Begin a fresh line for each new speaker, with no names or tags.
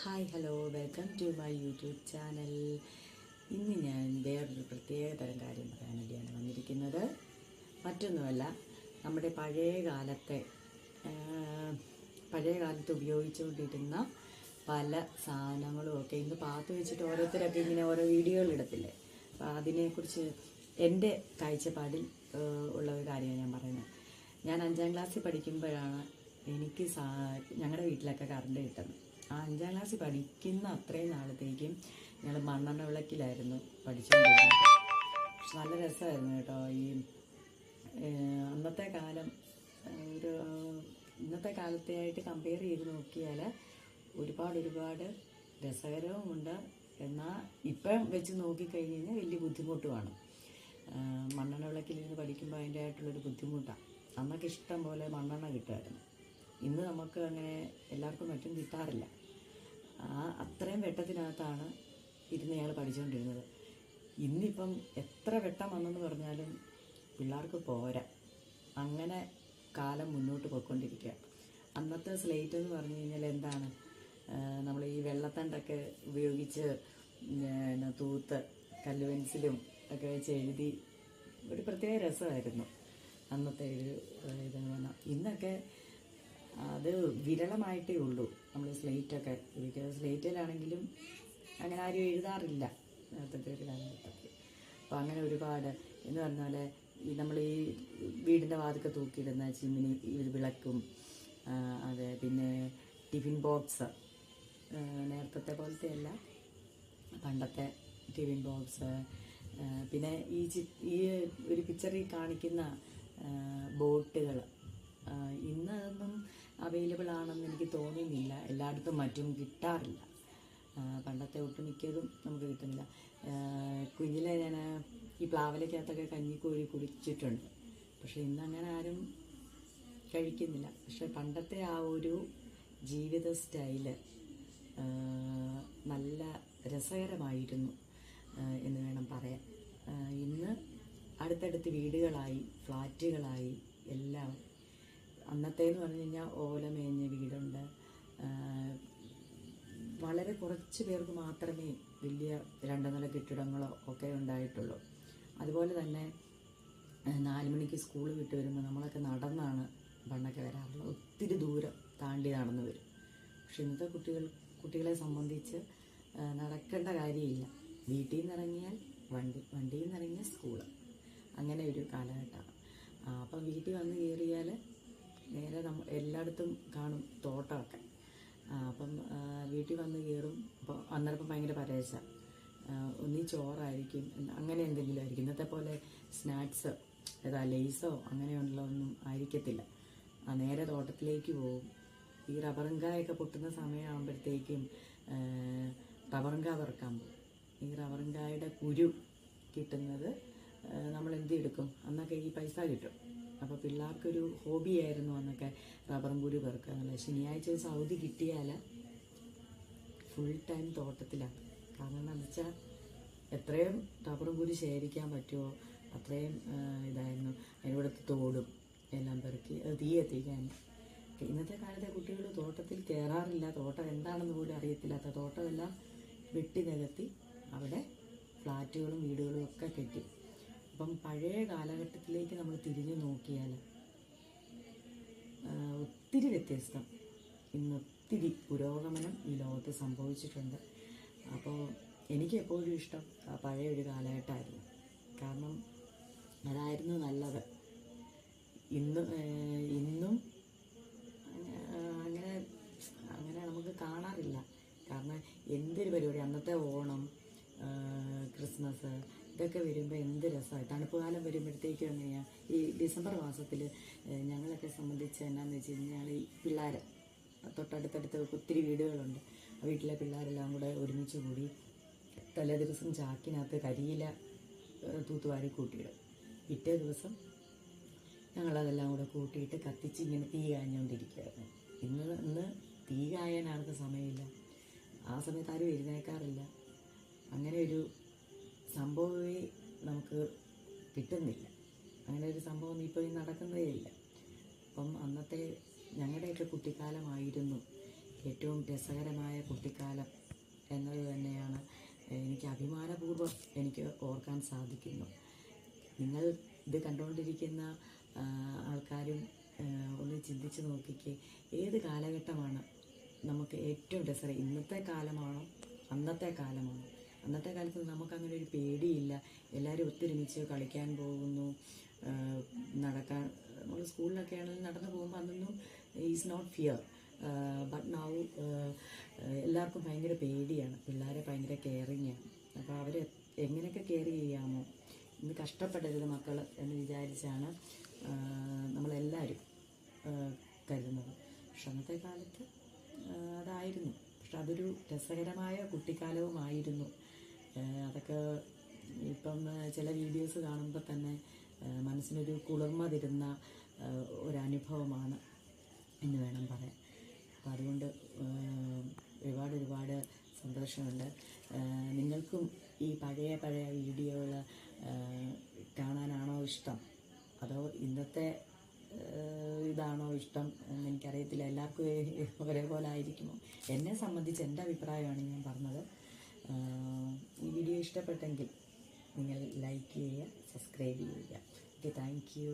Hi hello welcome to my YouTube channel. ഇന്ന് ഞാൻ വേറൊരു പ്രത്യേക തരം കാര്യം പറയാൻ വേണ്ടിയാണ് വന്നിരിക്കുന്നത്. മറ്റൊന്നുമല്ല, നമ്മുടെ പഴയ കാലത്ത് ഉപയോഗിച്ചുകൊണ്ടിരുന്ന പല സാധനങ്ങളും ഒക്കെ ഇന്ന് പാത്ത് വെച്ചിട്ട് ഓരോരുത്തരൊക്കെ ഇങ്ങനെ ഓരോ വീഡിയോകൾ ഇടത്തില്ലേ. അപ്പോൾ അതിനെക്കുറിച്ച് എൻ്റെ കാഴ്ചപ്പാടിൽ ഉള്ള ഒരു കാര്യമാണ് ഞാൻ പറയുന്നത്. ഞാൻ 5ാം ക്ലാസ്സിൽ പഠിക്കുമ്പോഴാണ് എനിക്ക് ഞങ്ങളുടെ വീട്ടിലൊക്കെ കറണ്ട് കിട്ടുന്നത്. ആ 5ാം ക്ലാസ്സിൽ പഠിക്കുന്ന അത്രയും നാളത്തേക്കും ഞങ്ങൾ മണ്ണെണ്ണ വിളക്കിലായിരുന്നു പഠിച്ചുകൊണ്ടിരുന്നത്. പക്ഷെ നല്ല രസമായിരുന്നു കേട്ടോ. അന്നത്തെ കാലം ഇന്നത്തെ കാലത്തെയായിട്ട് കമ്പയർ ചെയ്ത് നോക്കിയാൽ ഒരുപാട് രസകരവുമുണ്ട്. എന്നാൽ ഇപ്പം വെച്ച് നോക്കിക്കഴിഞ്ഞ് കഴിഞ്ഞാൽ വലിയ ബുദ്ധിമുട്ടുമാണ്. മണ്ണെണ്ണ വിളക്കിലിരുന്ന് പഠിക്കുമ്പോൾ അതിൻ്റെ ആയിട്ടുള്ളൊരു ബുദ്ധിമുട്ടാണ്. അന്നൊക്കെ ഇഷ്ടം പോലെ മണ്ണെണ്ണ കിട്ടുമായിരുന്നു. ഇന്ന് നമുക്ക് അങ്ങനെ എല്ലാവർക്കും മറ്റും കിട്ടാറില്ല. അത്രയും വെട്ടത്തിനകത്താണ് ഇരുന്ന് ഞങ്ങൾ പഠിച്ചുകൊണ്ടിരുന്നത്. ഇന്നിപ്പം എത്ര വെട്ടം വന്നെന്ന് പറഞ്ഞാലും പിള്ളേർക്ക് പോരാ. അങ്ങനെ കാലം മുന്നോട്ട് പോയിക്കൊണ്ടിരിക്കുക. അന്നത്തെ സ്ലേറ്റ് എന്ന് പറഞ്ഞു കഴിഞ്ഞാൽ എന്താണ്, നമ്മൾ ഈ വെള്ളത്തണ്ടൊക്കെ ഉപയോഗിച്ച് തൂത്ത് കല്ല് പെൻസിലും ഒക്കെ വെച്ച് എഴുതി ഒരു പ്രത്യേക രസമായിരുന്നു അന്നത്തെ ഒരു ഇതെന്ന് പറഞ്ഞാൽ. ഇന്നൊക്കെ അത് വിരളമായിട്ടേ ഉള്ളൂ നമ്മൾ സ്ലേറ്റൊക്കെ ഉപയോഗിക്കുന്നത്. സ്ലേറ്റിലാണെങ്കിലും അങ്ങനെ ആരും എഴുതാറില്ല നേരത്തെ ഒരു കാലഘട്ടത്തിൽ. അപ്പോൾ അങ്ങനെ ഒരുപാട് എന്ന് പറഞ്ഞാൽ നമ്മൾ ഈ വീടിൻ്റെ വാതിൽക്ക് തൂക്കിയിടുന്ന ചിമ്മിനി വിളക്കും, അതെ, പിന്നെ ടിഫിൻ ബോക്സ്, നേരത്തെ പോലത്തെ അല്ല, പണ്ടത്തെ ടിഫിൻ ബോക്സ്, പിന്നെ ഈ ഒരു പിക്ചറിൽ കാണിക്കുന്ന ബോട്ടുകൾ ഇന്ന് അതൊന്നും അവൈലബിൾ ആണെന്ന് എനിക്ക് തോന്നുന്നില്ല. എല്ലായിടത്തും മറ്റും കിട്ടാറില്ല. പണ്ടത്തെ ഒട്ടുമിക്കതും നമുക്ക് കിട്ടുന്നില്ല. കുഞ്ഞിലെ ഞാൻ ഈ പ്ലാവിലക്കകത്തൊക്കെ കഞ്ഞിക്കോഴി കുടിച്ചിട്ടുണ്ട്. പക്ഷെ ഇന്നങ്ങനെ ആരും കഴിക്കുന്നില്ല. പക്ഷെ പണ്ടത്തെ ആ ഒരു ജീവിത സ്റ്റൈല് നല്ല രസകരമായിരുന്നു എന്ന് വേണം പറയാൻ. ഇന്ന് അടുത്തടുത്ത് വീടുകളായി, ഫ്ലാറ്റുകളായി എല്ലാം. അന്നത്തേന്ന് പറഞ്ഞു കഴിഞ്ഞാൽ ഓല മേഞ്ഞ വീടുണ്ട്. വളരെ കുറച്ച് പേർക്ക് മാത്രമേ വലിയ 2 നില കെട്ടിടങ്ങളോ ഒക്കെ ഉണ്ടായിട്ടുള്ളൂ. അതുപോലെ തന്നെ 4 മണിക്ക് സ്കൂൾ വിട്ട് വരുമ്പോൾ നമ്മളൊക്കെ നടന്നാണ് പണ്ടൊക്കെ വരാറുള്ളത്. ഒത്തിരി ദൂരം താണ്ടി നടന്നു വരും. പക്ഷെ ഇന്നത്തെ കുട്ടികളെ സംബന്ധിച്ച് നടക്കേണ്ട കാര്യമില്ല. വീട്ടിൽ നിന്ന് ഇറങ്ങിയാൽ വണ്ടിയിൽ നിന്ന് ഇറങ്ങിയാൽ സ്കൂള്, അങ്ങനെ ഒരു കാലഘട്ടമാണ്. അപ്പം വീട്ടിൽ വന്ന് കയറിയാൽ നേരെ എല്ലായിടത്തും കാണും തോട്ടമൊക്കെ. അപ്പം വീട്ടിൽ വന്ന് കയറും. അപ്പോൾ അന്നേരം ഭയങ്കര പരേശ, ഒന്നീ ചോറായിരിക്കും, അങ്ങനെ എന്തെങ്കിലും ആയിരിക്കും. ഇന്നത്തെ പോലെ സ്നാക്സ് ലേസോ അങ്ങനെയുള്ളതൊന്നും ആയിരിക്കത്തില്ല. നേരെ തോട്ടത്തിലേക്ക് പോകും. ഈ റബ്ബറുങ്കായൊക്കെ പൊട്ടുന്ന സമയമാകുമ്പോഴത്തേക്കും റബ്ബറുങ്കാ പെറുക്കാൻ പോകും. ഈ റബ്ബറുങ്കായുടെ കുരു കിട്ടുന്നത് നമ്മൾ എന്തെടുക്കും, അന്നൊക്കെ ഈ പൈസ കിട്ടും. അപ്പോൾ പിള്ളേർക്കൊരു ഹോബിയായിരുന്നു അന്നൊക്കെ റബ്ബറും കുരു പെറുക്കുക എന്നുള്ളത്. ശനിയാഴ്ച ദിവസം അവധി കിട്ടിയാൽ ഫുൾ ടൈം തോട്ടത്തിലാണ്. കാരണം എന്താണെന്ന് വെച്ചാൽ എത്രയും റബ്ബറും കുരു ശേഖരിക്കാൻ പറ്റുമോ അത്രയും ഇതായിരുന്നു. അതിനോടത്ത് തോടും എല്ലാം പെറുക്കി അത് തീ എത്തിക്കാൻ. ഇന്നത്തെ കാലത്തെ കുട്ടികൾ തോട്ടത്തിൽ കയറാറില്ല. തോട്ടം എന്താണെന്ന് പോലും അറിയത്തില്ലാത്ത തോട്ടമെല്ലാം വെട്ടി നികത്തി അവിടെ ഫ്ലാറ്റുകളും വീടുകളും ഒക്കെ കെട്ടി. അപ്പം പഴയ കാലഘട്ടത്തിലേക്ക് നമ്മൾ തിരിഞ്ഞു നോക്കിയാൽ ഒത്തിരി വ്യത്യസ്തം, ഇന്നൊത്തിരി പുരോഗമനം ഈ ലോകത്ത് സംഭവിച്ചിട്ടുണ്ട്. അപ്പോൾ എനിക്ക് എപ്പോഴും ഇഷ്ടം പഴയ ഒരു കാലഘട്ടമായിരുന്നു. കാരണം അതായിരുന്നു നല്ലത്. ഇന്നും അങ്ങനെ നമുക്ക് കാണാറില്ല. കാരണം എന്തൊരു പരിപാടി, അന്നത്തെ ഓണം, ക്രിസ്മസ് ഇതൊക്കെ വരുമ്പോൾ എന്ത് രസമായി. തണുപ്പ് കാലം വരുമ്പോഴത്തേക്കും എങ്ങനെയാണ് ഈ ഡിസംബർ മാസത്തിൽ ഞങ്ങളൊക്കെ സംബന്ധിച്ച് എന്നാന്ന് വെച്ച് കഴിഞ്ഞാൽ ഈ പിള്ളേർ തൊട്ടടുത്തടുത്ത് ഒത്തിരി വീടുകളുണ്ട്. ആ വീട്ടിലെ പിള്ളേരെല്ലാം കൂടെ ഒരുമിച്ച് കൂടി തലേ ദിവസം ചാക്കിനകത്ത് കരിയില തൂത്തുവാരി കൂട്ടിയിടും. പിറ്റേ ദിവസം ഞങ്ങളതെല്ലാം കൂടെ കൂട്ടിയിട്ട് കത്തിച്ച് ഇങ്ങനെ തീ കാഞ്ഞുകൊണ്ടിരിക്കുകയായിരുന്നു. ഇന്ന് തീ കായാനാർക്ക് സമയമില്ല. ആ സമയത്ത് ആരും എഴുന്നേൽക്കാറില്ല. അങ്ങനെ ഒരു സംഭവമേ നമുക്ക് കിട്ടുന്നില്ല. അങ്ങനെ ഒരു സംഭവം ഇപ്പോൾ നടക്കുന്നതേ ഇല്ല. അപ്പം അന്നത്തെ ഞങ്ങളുടെയൊക്കെ കുട്ടിക്കാലമായിരുന്നു ഏറ്റവും രസകരമായ കുട്ടിക്കാലം എന്നത് തന്നെയാണ് എനിക്ക് അഭിമാനപൂർവ്വം എനിക്ക് ഓർക്കാൻ സാധിക്കുന്നു. നിങ്ങൾ ഇത് കണ്ടുകൊണ്ടിരിക്കുന്ന ആൾക്കാരും ഒന്ന് ചിന്തിച്ച് നോക്കിക്കേ, ഏത് കാലഘട്ടമാണ് നമുക്ക് ഏറ്റവും രസകരം? ഇന്നത്തെ കാലമാണോ അന്നത്തെ കാലമാണോ? അന്നത്തെ കാലത്ത് നമുക്കങ്ങനെ ഒരു പേടിയില്ല, എല്ലാവരും ഒത്തൊരുമിച്ച് കളിക്കാൻ പോകുന്നു, നടക്കാൻ. നമ്മൾ സ്കൂളിലൊക്കെ ആണെങ്കിൽ നടന്നു പോകുമ്പോൾ അതൊന്നും is not fear. But now എല്ലാവർക്കും ഭയങ്കര പേടിയാണ്, പിള്ളേരെ ഭയങ്കര കെയറിങ്ങാണ്. അപ്പോൾ അവർ എങ്ങനെയൊക്കെ കെയർ ചെയ്യാമോ, ഇന്ന് കഷ്ടപ്പെടരുത് മക്കൾ എന്ന് വിചാരിച്ചാണ് നമ്മളെല്ലാവരും കരുതുന്നത്. പക്ഷെ അന്നത്തെ കാലത്ത് അതായിരുന്നു. പക്ഷെ അതൊരു രസകരമായ കുട്ടിക്കാലവുമായിരുന്നു. അതൊക്കെ ഇപ്പം ചില വീഡിയോസ് കാണുമ്പോൾ തന്നെ മനസ്സിനൊരു കുളിർമ തരുന്ന ഒരനുഭവമാണ് എന്ന് വേണം പറയാൻ. അപ്പം അതുകൊണ്ട് ഒരുപാട് സന്തോഷമുണ്ട്. നിങ്ങൾക്കും ഈ പഴയ വീഡിയോകൾ കാണാനാണോ ഇഷ്ടം, അതോ ഇന്നത്തെ ഇതാണോ ഇഷ്ടം എന്ന് എനിക്കറിയത്തില്ല. എല്ലാവർക്കും ഒരേപോലെ ആയിരിക്കുമോ? എന്നെ സംബന്ധിച്ച് എൻ്റെ അഭിപ്രായമാണ് ഞാൻ പറഞ്ഞത്. ഈ വീഡിയോ ഇഷ്ടപ്പെട്ടെങ്കിൽ നിങ്ങൾ ലൈക്ക് ചെയ്യുക, സബ്സ്ക്രൈബ് ചെയ്യുക. Okay, thank you.